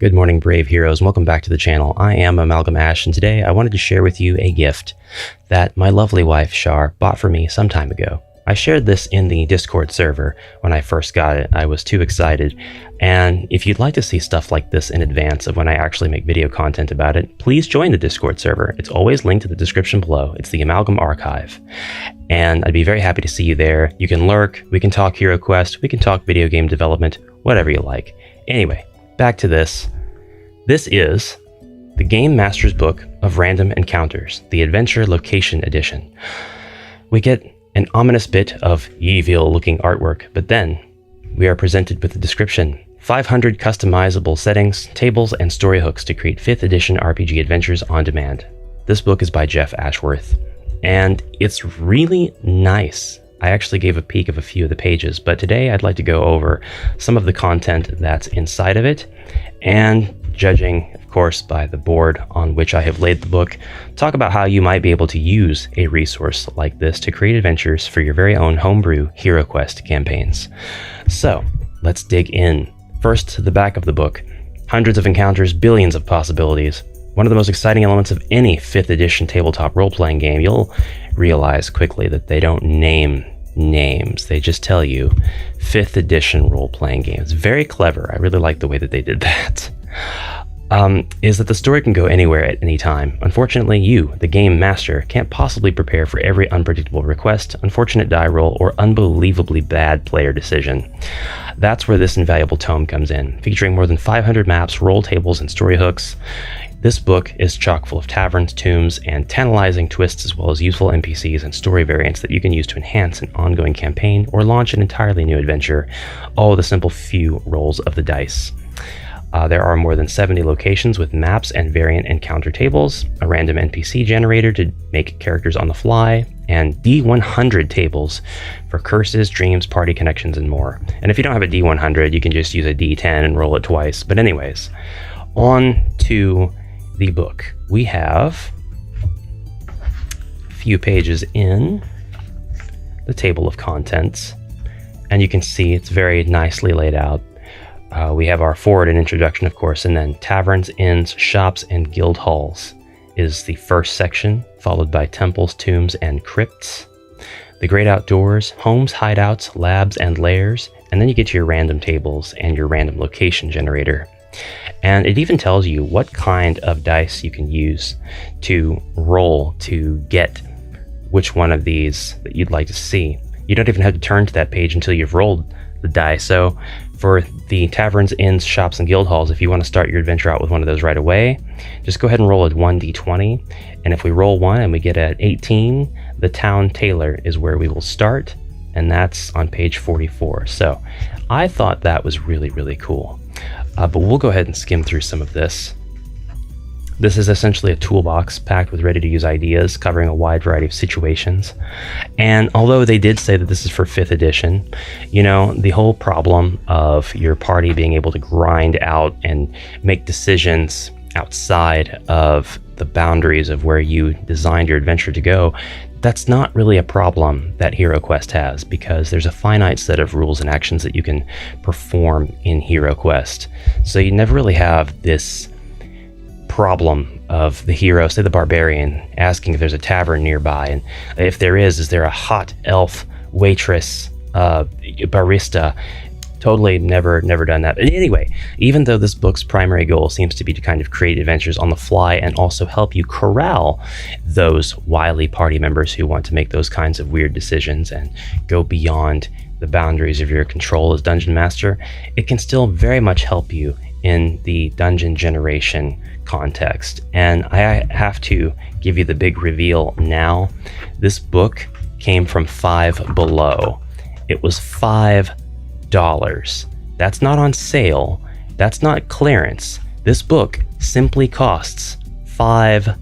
Good morning, brave heroes, and welcome back to the channel. I am AmalgamAsh, and today I wanted to share with you a gift that my lovely wife, Shar, bought for me some time ago. I shared this in the Discord server when I first got it. I was too excited, and if you'd like to see stuff like this in advance of when I actually make video content about it, please join the Discord server. It's always linked in the description below. It's the AmalgamAsh ArQive, and I'd be very happy to see you there. You can lurk, we can talk HeroQuest, we can talk video game development, whatever you like. Anyway, back to this. This is the Game Master's Book of Random Encounters, the Adventure Location Edition. We get an ominous bit of evil-looking artwork, but then we are presented with a description. 500 customizable settings, tables, and story hooks to create 5th edition RPG adventures on demand. This book is by Jeff Ashworth, and it's really nice. I actually gave a peek of a few of the pages, but today I'd like to go over some of the content that's inside of it, and judging, of course, by the board on which I have laid the book, talk about how you might be able to use a resource like this to create adventures for your very own homebrew HeroQuest campaigns. So, let's dig in. First, to the back of the book. Hundreds of encounters, billions of possibilities. One of the most exciting elements of any 5th edition tabletop role-playing game. You'll realize quickly that they don't name names. They just tell you 5th edition role-playing games. Very clever. I really like the way that they did that. Is that the story can go anywhere at any time. Unfortunately, you, the game master, can't possibly prepare for every unpredictable request, unfortunate die roll, or unbelievably bad player decision. That's where this invaluable tome comes in, featuring more than 500 maps, roll tables, and story hooks. This book is chock full of taverns, tombs, and tantalizing twists, as well as useful NPCs and story variants that you can use to enhance an ongoing campaign or launch an entirely new adventure, all with a simple few rolls of the dice. There are more than 70 locations with maps and variant encounter tables, a random NPC generator to make characters on the fly, and D100 tables for curses, dreams, party connections, and more. And if you don't have a D100, you can just use a D10 and roll it twice. But anyways, on to the book. We have a few pages in the table of contents, and you can see it's very nicely laid out. We have our forward and introduction, of course, and then taverns, inns, shops, and guild halls is the first section, followed by temples, tombs, and crypts. The great outdoors, homes, hideouts, labs, and lairs, and then you get to your random tables and your random location generator. And it even tells you what kind of dice you can use to roll to get which one of these that you'd like to see. You don't even have to turn to that page until you've rolled the die. So for the taverns, inns, shops, and guild halls, if you want to start your adventure out with one of those right away, just go ahead and roll a 1d20. And if we roll 1 and we get at 18, the town tailor is where we will start, and that's on page 44. So I thought that was really, really cool. But we'll go ahead and skim through some of this. This is essentially a toolbox packed with ready-to-use ideas covering a wide variety of situations. And although they did say that this is for 5th edition, you know, the whole problem of your party being able to grind out and make decisions outside of the boundaries of where you designed your adventure to go, that's not really a problem that HeroQuest has, because there's a finite set of rules and actions that you can perform in HeroQuest. So you never really have this problem of the hero, say the barbarian, asking if there's a tavern nearby, and if there is there a hot elf waitress, barista. Totally never done that. But anyway, even though this book's primary goal seems to be to kind of create adventures on the fly and also help you corral those wily party members who want to make those kinds of weird decisions and go beyond the boundaries of your control as dungeon master, it can still very much help you in the dungeon generation context. And I have to give you the big reveal now. This book came from Five Below. It was $5. That's not on sale. That's not clearance. This book simply costs $5.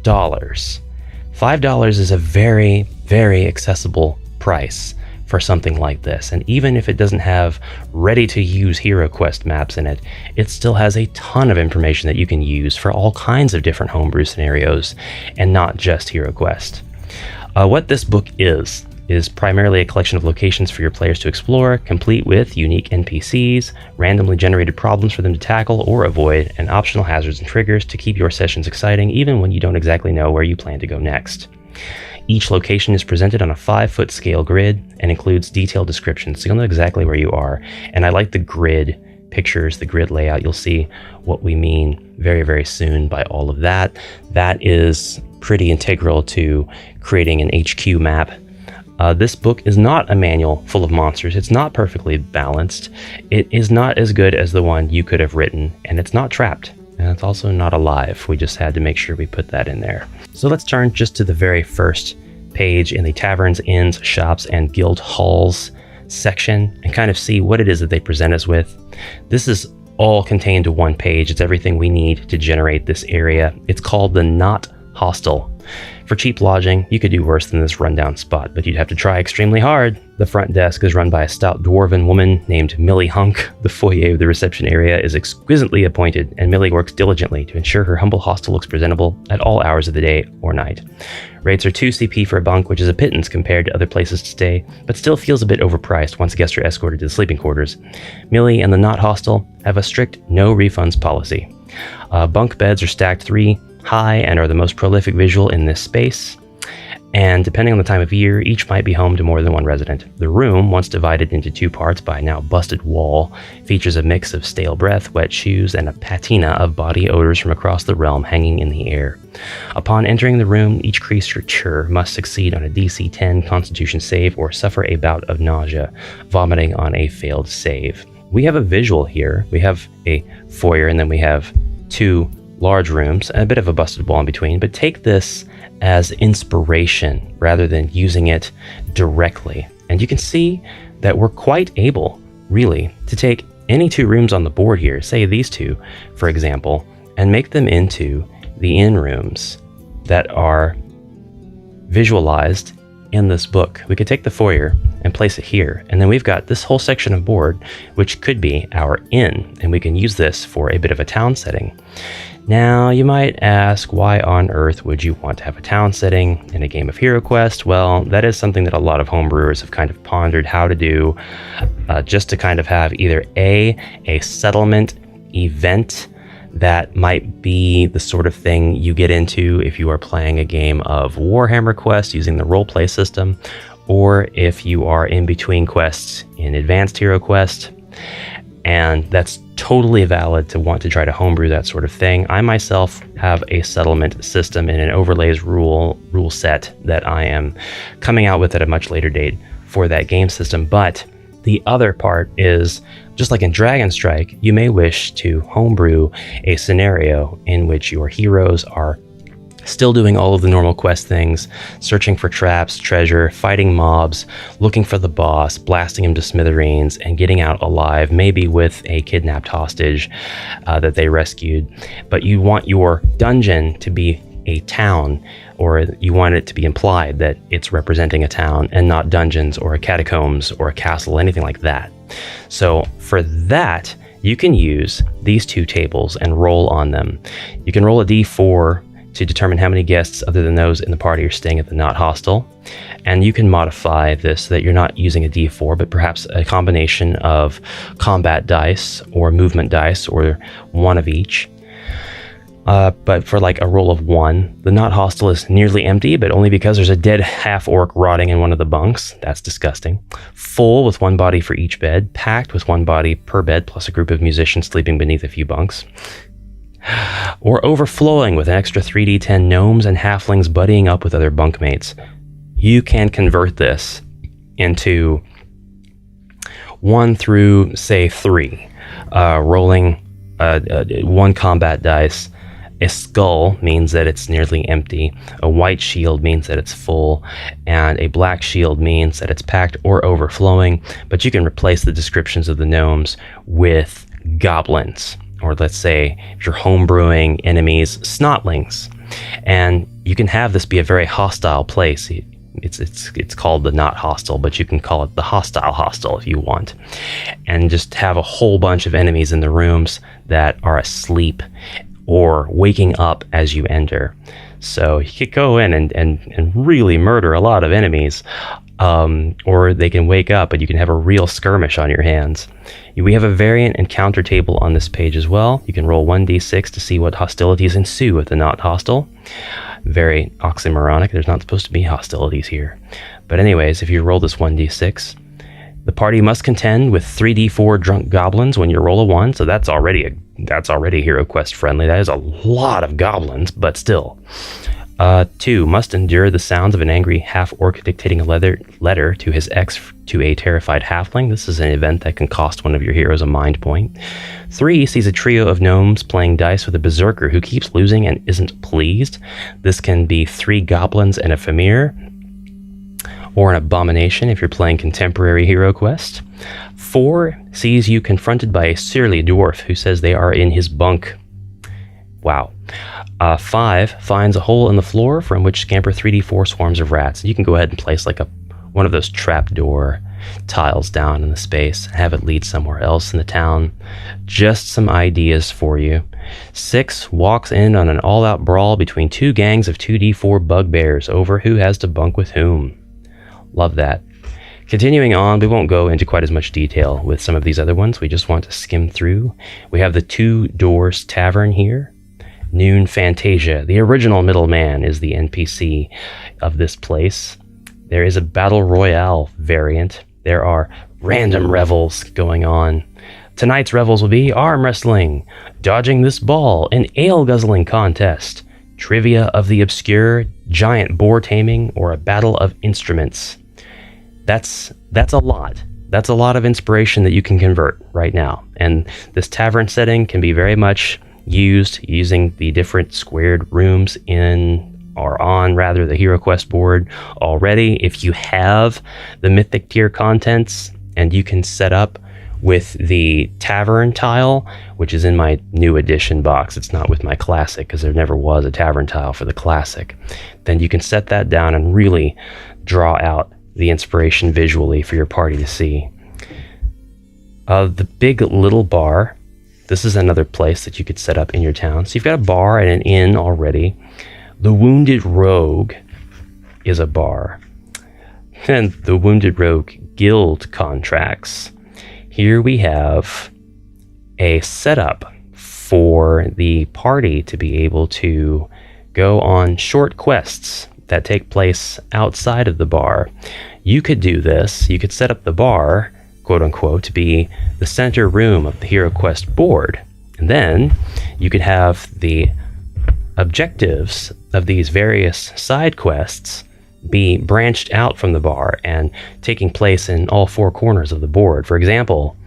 $5 is a very, very accessible price for something like this. And even if it doesn't have ready-to-use HeroQuest maps in it, it still has a ton of information that you can use for all kinds of different homebrew scenarios, and not just HeroQuest. What this book is is primarily a collection of locations for your players to explore, complete with unique NPCs, randomly generated problems for them to tackle or avoid, and optional hazards and triggers to keep your sessions exciting even when you don't exactly know where you plan to go next. Each location is presented on a 5-foot scale grid and includes detailed descriptions, so you'll know exactly where you are. And I like the grid pictures, the grid layout. You'll see what we mean very, very soon by all of that. That is pretty integral to creating an HQ map. This book is not a manual full of monsters. It's not perfectly balanced. It is not as good as the one you could have written, and it's not trapped. And it's also not alive. We just had to make sure we put that in there. So let's turn just to the very first page in the Taverns, Inns, Shops, and Guild Halls section and kind of see what it is that they present us with. This is all contained to one page. It's everything we need to generate this area. It's called the Not Hostel. For cheap lodging, you could do worse than this rundown spot, but you'd have to try extremely hard. The front desk is run by a stout dwarven woman named Millie Hunk. The foyer of the reception area is exquisitely appointed, and Millie works diligently to ensure her humble hostel looks presentable at all hours of the day or night. Rates are 2 CP for a bunk, which is a pittance compared to other places to stay, but still feels a bit overpriced once guests are escorted to the sleeping quarters. Millie and the Not Hostel have a strict no refunds policy. Bunk beds are stacked 3 high and are the most prolific visual in this space, and depending on the time of year, each might be home to more than one resident. The room, once divided into 2 parts by a now busted wall, features a mix of stale breath, wet shoes, and a patina of body odors from across the realm hanging in the air. Upon entering the room, each creature must succeed on a DC 10 Constitution save or suffer a bout of nausea, vomiting on a failed save. We have a visual here. We have a foyer, and then we have 2 large rooms and a bit of a busted wall in between, but take this as inspiration rather than using it directly. And you can see that we're quite able, really, to take any 2 rooms on the board here, say these 2, for example, and make them into the inn rooms that are visualized in this book. We could take the foyer and place it here, and then we've got this whole section of board, which could be our inn, and we can use this for a bit of a town setting. Now, you might ask, why on earth would you want to have a town setting in a game of HeroQuest? Well, that is something that a lot of homebrewers have kind of pondered how to do, just to kind of have either a settlement event that might be the sort of thing you get into if you are playing a game of Warhammer Quest using the roleplay system, or if you are in between quests in Advanced HeroQuest. And that's totally valid to want to try to homebrew that sort of thing. I myself have a settlement system in an overlays rule set that I am coming out with at a much later date for that game system. But the other part is, just like in Dragon Strike, you may wish to homebrew a scenario in which your heroes are still doing all of the normal quest things, searching for traps, treasure, fighting mobs, looking for the boss, blasting him to smithereens, and getting out alive, maybe with a kidnapped hostage that they rescued. But you want your dungeon to be a town, or you want it to be implied that it's representing a town and not dungeons or a catacombs or a castle, anything like that. So for that, you can use these 2 tables and roll on them. You can roll a d4 to determine how many guests other than those in the party are staying at the Not Hostel. And you can modify this so that you're not using a d4, but perhaps a combination of combat dice or movement dice, or one of each. But for like a roll of 1, the Not Hostel is nearly empty, but only because there's a dead half-orc rotting in one of the bunks. That's disgusting. Full with 1 body for each bed, packed with 1 body per bed, plus a group of musicians sleeping beneath a few bunks. Or overflowing with an extra 3d10 gnomes and halflings buddying up with other bunkmates. You can convert this into 1 through, say, 3, rolling 1 combat dice. A skull means that it's nearly empty, a white shield means that it's full, and a black shield means that it's packed or overflowing, but you can replace the descriptions of the gnomes with goblins. Or let's say, if you're homebrewing enemies, snotlings. And you can have this be a very hostile place. It's called the Not Hostel, but you can call it the Hostile Hostel if you want. And just have a whole bunch of enemies in the rooms that are asleep or waking up as you enter. So you could go in and really murder a lot of enemies. or they can wake up and you can have a real skirmish on your hands. We have a variant encounter table on this page as well. You can roll 1d6 to see what hostilities ensue if they're not hostile. Very oxymoronic. There's not supposed to be hostilities here. But anyways, if you roll this 1d6, the party must contend with 3d4 drunk goblins when you roll a 1, so that's already HeroQuest friendly. That is a lot of goblins, but still. 2, must endure the sounds of an angry half-orc dictating a letter to his ex to a terrified halfling. This is an event that can cost one of your heroes a mind point. 3, sees a trio of gnomes playing dice with a berserker who keeps losing and isn't pleased. This can be 3 goblins and a Famir, or an abomination if you're playing contemporary HeroQuest. 4, sees you confronted by a surly dwarf who says they are in his bunk. Wow. 5, finds a hole in the floor from which scamper 3d4 swarms of rats. You can go ahead and place like one of those trapdoor tiles down in the space and have it lead somewhere else in the town. Just some ideas for you. 6, walks in on an all-out brawl between 2 gangs of 2d4 bugbears over who has to bunk with whom. Love that. Continuing on, we won't go into quite as much detail with some of these other ones. We just want to skim through. We have the 2 Doors Tavern here. Noon Fantasia, the original middleman, is the NPC of this place. There is a Battle Royale variant. There are random revels going on. Tonight's revels will be arm wrestling, dodging this ball, an ale guzzling contest, trivia of the obscure, giant boar taming, or a battle of instruments. That's a lot. That's a lot of inspiration that you can convert right now. And this tavern setting can be very much used using the different squared rooms the HeroQuest board already. If you have the mythic tier contents and you can set up with the tavern tile, which is in my new edition box, it's not with my classic because there never was a tavern tile for the classic, then you can set that down and really draw out the inspiration visually for your party to see. The Big Little Bar. This is another place that you could set up in your town. So you've got a bar and an inn already. The Wounded Rogue is a bar. And the Wounded Rogue Guild contracts. Here we have a setup for the party to be able to go on short quests that take place outside of the bar. You could do this. You could set up the bar, quote unquote, to be the center room of the HeroQuest board. And then you could have the objectives of these various side quests be branched out from the bar and taking place in all 4 corners of the board. For example,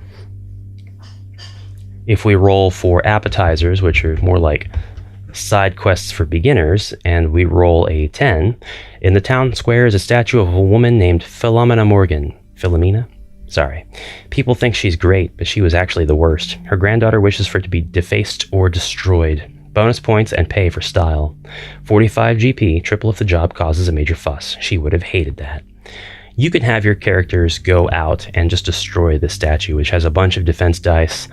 if we roll for appetizers, which are more like side quests for beginners, and we roll a 10, in the town square is a statue of a woman named Philomena Morgan. Philomena? Sorry. People think she's great, but she was actually the worst. Her granddaughter wishes for it to be defaced or destroyed. Bonus points and pay for style. 45 GP, triple if the job causes a major fuss. She would have hated that. You can have your characters go out and just destroy the statue, which has a bunch of defense dice,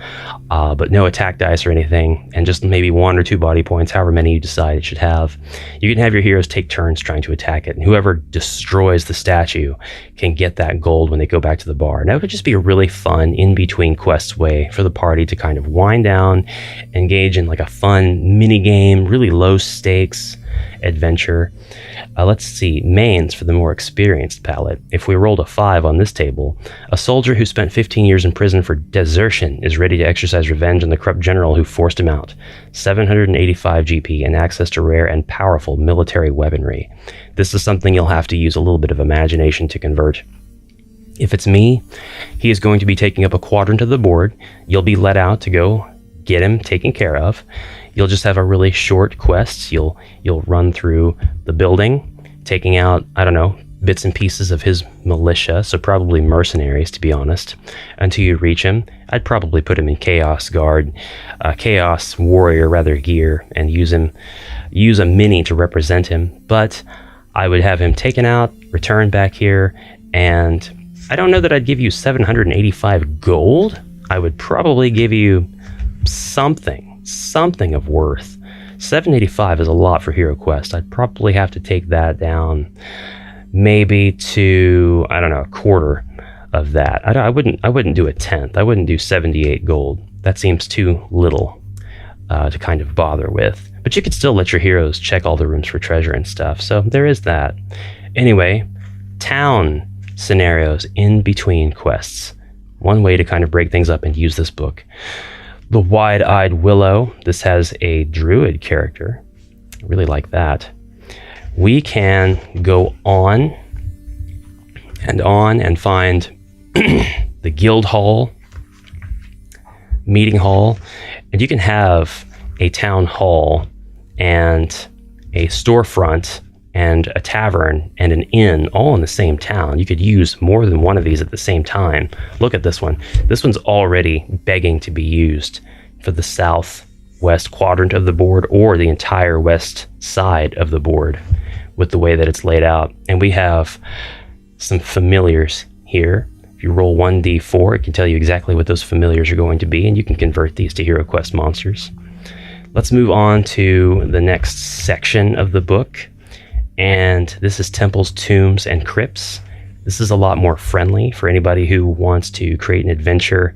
but no attack dice or anything, and just maybe 1 or 2 body points, however many you decide it should have. You can have your heroes take turns trying to attack it, and whoever destroys the statue can get that gold when they go back to the bar. And that would just be a really fun in-between quests way for the party to kind of wind down, engage in like a fun mini game, really low stakes adventure. Let's see, mains for the more experienced palette. If we rolled a 5 on this table, a soldier who spent 15 years in prison for desertion is ready to exercise revenge on the corrupt general who forced him out. 785 GP and access to rare and powerful military weaponry. This is something you'll have to use a little bit of imagination to convert. If it's me, he is going to be taking up a quadrant of the board. You'll be let out to go get him taken care of. You'll just have a really short quest. You'll run through the building, taking out, I don't know, bits and pieces of his militia, so probably mercenaries, to be honest, until you reach him. I'd probably put him in Chaos Guard, Chaos Warrior rather gear, and use a mini to represent him. But I would have him taken out, return back here, and I don't know that I'd give you 785 gold. I would probably give you something of worth. 785 is a lot for HeroQuest. I'd probably have to take that down maybe to, I don't know, a quarter of that. I wouldn't do a tenth. I wouldn't do 78 gold. That seems too little to kind of bother with. But you could still let your heroes check all the rooms for treasure and stuff. So there is that. Anyway, town scenarios in between quests. One way to kind of break things up and use this book. The Wide-Eyed Willow. This has a druid character. I really like that. We can go on and find the guild hall, meeting hall, and you can have a town hall and a storefront and a tavern and an inn all in the same town. You could use more than one of these at the same time. Look at this one. This one's already begging to be used for the southwest quadrant of the board or the entire west side of the board with the way that it's laid out. And we have some familiars here. If you roll 1d4, it can tell you exactly what those familiars are going to be, and you can convert these to HeroQuest monsters. Let's move on to the next section of the book. And this is temples, tombs, and crypts. This is a lot more friendly for anybody who wants to create an adventure,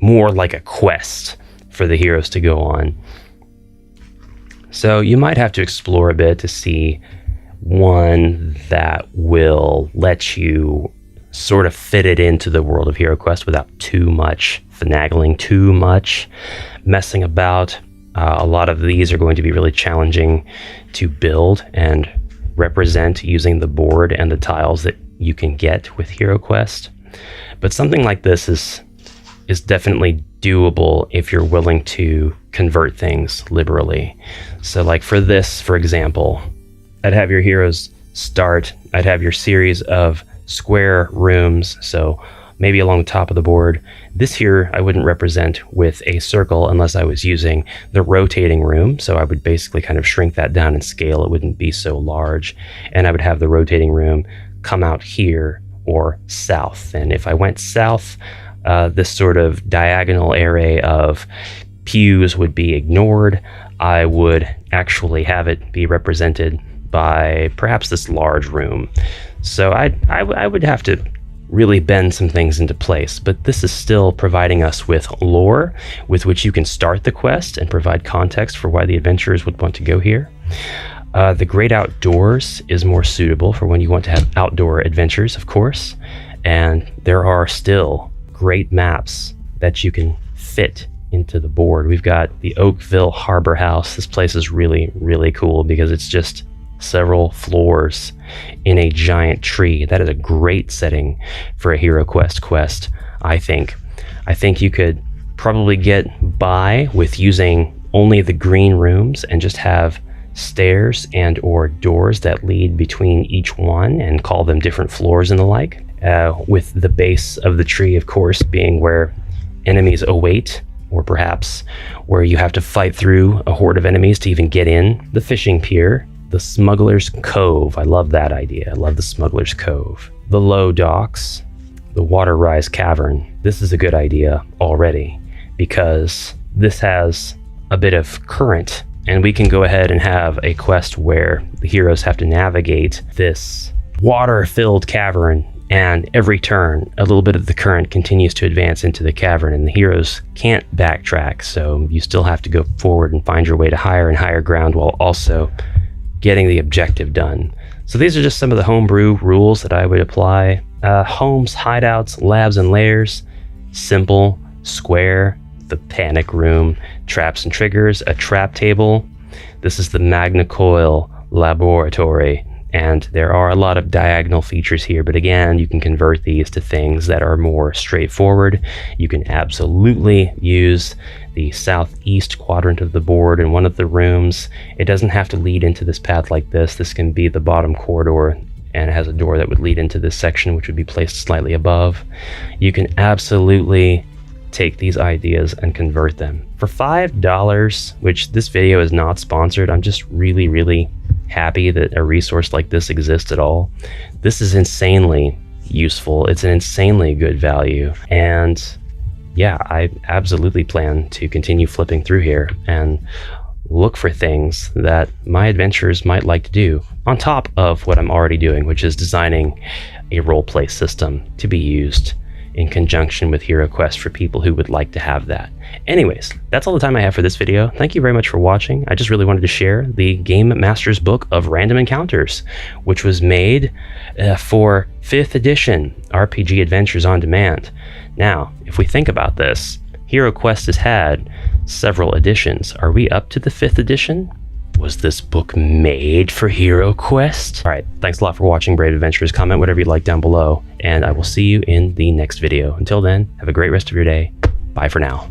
more like a quest for the heroes to go on. So you might have to explore a bit to see one that will let you sort of fit it into the world of HeroQuest without too much finagling, too much messing about. A lot of these are going to be really challenging to build and represent using the board and the tiles that you can get with HeroQuest. But something like this is definitely doable if you're willing to convert things liberally. So like for this, for example, I'd have your heroes start, I'd have your series of square rooms, so maybe along the top of the board. This here I wouldn't represent with a circle unless I was using the rotating room, so I would basically kind of shrink that down in scale. It wouldn't be so large, and I would have the rotating room come out here or south. And if I went south, this sort of diagonal array of pews would be ignored. I would actually have it be represented by perhaps this large room. So I would have to really bend some things into place, but this is still providing us with lore with which you can start the quest and provide context for why the adventurers would want to go here. The Great Outdoors is more suitable for when you want to have outdoor adventures, of course, and there are still great maps that you can fit into the board. We've got the Oakville Harbor House. This place is really, really cool because it's just several floors in a giant tree. That is a great setting for a HeroQuest quest, I think. I think you could probably get by with using only the green rooms and just have stairs and or doors that lead between each one and call them different floors and the like, with the base of the tree, of course, being where enemies await, or perhaps where you have to fight through a horde of enemies to even get in. The fishing pier, the Smuggler's Cove. I love that idea. I love the Smuggler's Cove. The low docks, the Water Rise Cavern. This is a good idea already because this has a bit of current, and we can go ahead and have a quest where the heroes have to navigate this water-filled cavern, and every turn a little bit of the current continues to advance into the cavern, and the heroes can't backtrack, so you still have to go forward and find your way to higher and higher ground while also getting the objective done. So these are just some of the homebrew rules that I would apply. Homes, hideouts, labs, and lairs. Simple, square, the panic room, traps and triggers, a trap table. This is the Magna Coil laboratory, and there are a lot of diagonal features here, but again, you can convert these to things that are more straightforward. You can absolutely use the southeast quadrant of the board in one of the rooms. It doesn't have to lead into this path like this. This can be the bottom corridor, and it has a door that would lead into this section, which would be placed slightly above. You can absolutely take these ideas and convert them. For $5, which this video is not sponsored, I'm just really, really happy that a resource like this exists at all. This is insanely useful. It's an insanely good value. And yeah, I absolutely plan to continue flipping through here and look for things that my adventurers might like to do on top of what I'm already doing, which is designing a roleplay system to be used in conjunction with HeroQuest for people who would like to have that. Anyways, that's all the time I have for this video. Thank you very much for watching. I just really wanted to share the Game Master's Book of Random Encounters, which was made for 5th edition RPG Adventures on Demand. Now, if we think about this, HeroQuest has had several editions. Are we up to the 5th edition? Was this book made for HeroQuest? All right, thanks a lot for watching, Brave Adventurers. Comment whatever you like down below, and I will see you in the next video. Until then, have a great rest of your day. Bye for now.